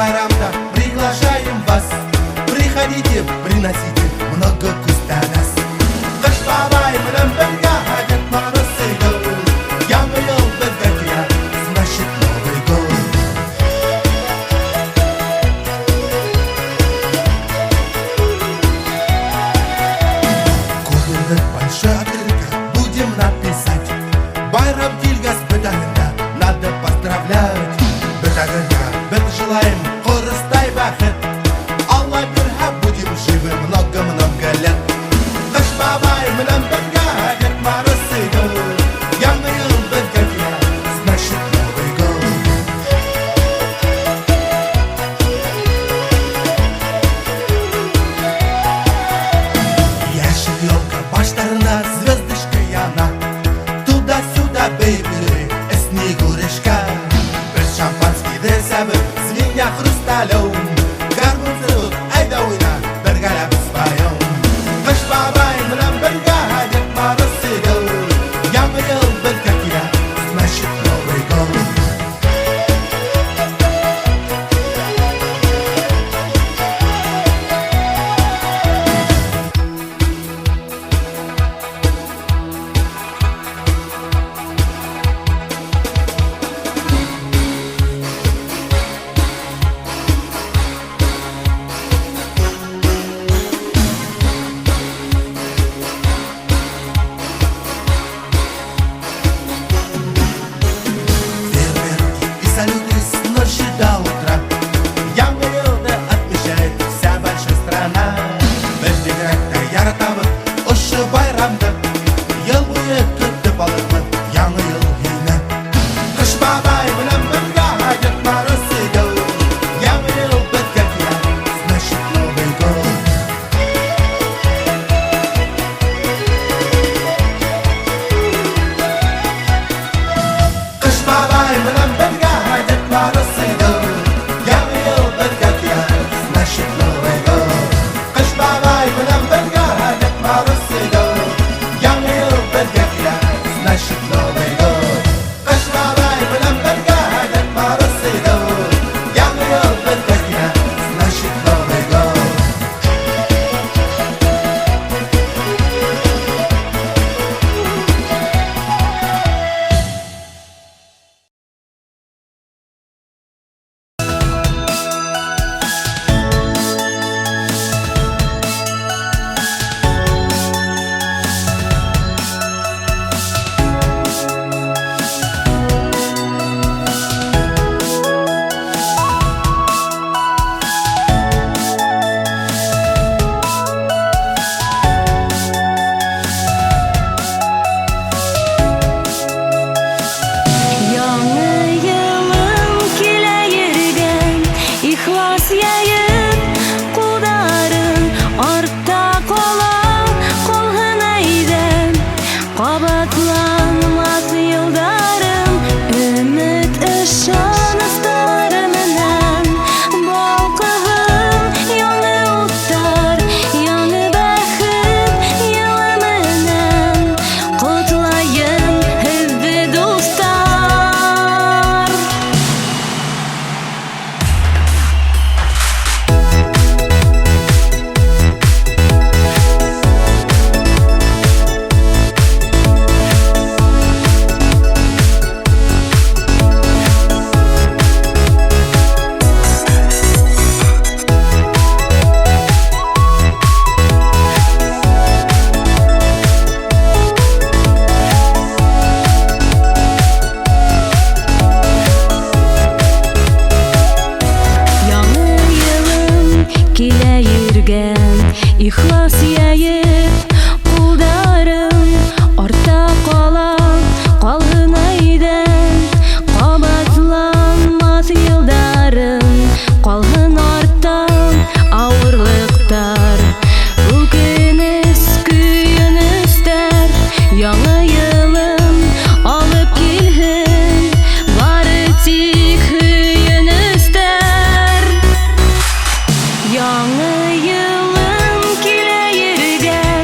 байрамда приглашаем вас. Приходите, приносите много кустарас. Кыш бабай менен бергә Дед Мороз сыйдыл. Яңа ел безгә килә, значит Новый год. Курдык большой открытка будем написать. Байрам килгәс бетәгендә надо поздравлять. Бетәгендә бет желаем корыстай бәхет. Алла бирһә будем живы много-много лет. Кыш бабай менен бергә Дед Мороз сыйдыл. Яңа ел безгә килә, значит Новый год. Яшел елка баштарында звездочка яна. Туда-сюда, бейбери, снегурочка. Без шампанскийді сәбір, звеня хрусталем. Гармон зырылып, айда ойна, бергәләп споем. Кыш бабай менен бергә Дед Мороз сыйдыл. Яңа ел безгә килә, значит Новый год. Фейерверки и салюты с ночи до утра. Яңа елды отмечает вся большая страна. Без бигрәк яратабыз ошо байрамды. Ел буе көтүп алырбыз яңа ел көйне. Кыш бабай менен бергә Дед Мороз сыйдыл. Яңа ел безгә килә, значит Новый год. Кыш бабай менен бергә Дед Мороз сыйдыл. Яңа ел безгә килә, значит Новый год. Кыш бабай менен бергә Дед Мороз сыйдыл. Яңа ел безгә килә, значит Новый год. Кыш бабай менен бергә Дед Мороз сыйдыл. Яңа ел безгә килә, значит Новый год. Яңа елым килә йөргән, ихлас яеп кулдарын артта кала, калган әйдәм, кабатланмас елдарым, өмет ышаныстары менән балкыгым, яңа уттар, яңа бәхет елы менән котлайым һезне дустар. Яңа елым килә йөргән, ихлас яеп кулдарым артта кала, калган әйдәм, кабатланмас елдарым, калган артта авырлыктар, үкенеч көенештәр. Яңа елым алып килһен, бары тик көенештәр. Яңа елым килә йөргән,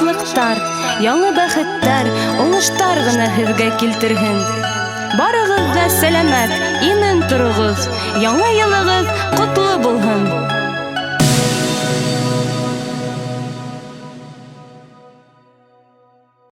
шатлыктар, яңа бәхеттәр, уңыштар гына һезгә килтерһен. Барыгыз да сәламәт, имин торыгыз, яңа елыгыз котлы булһын.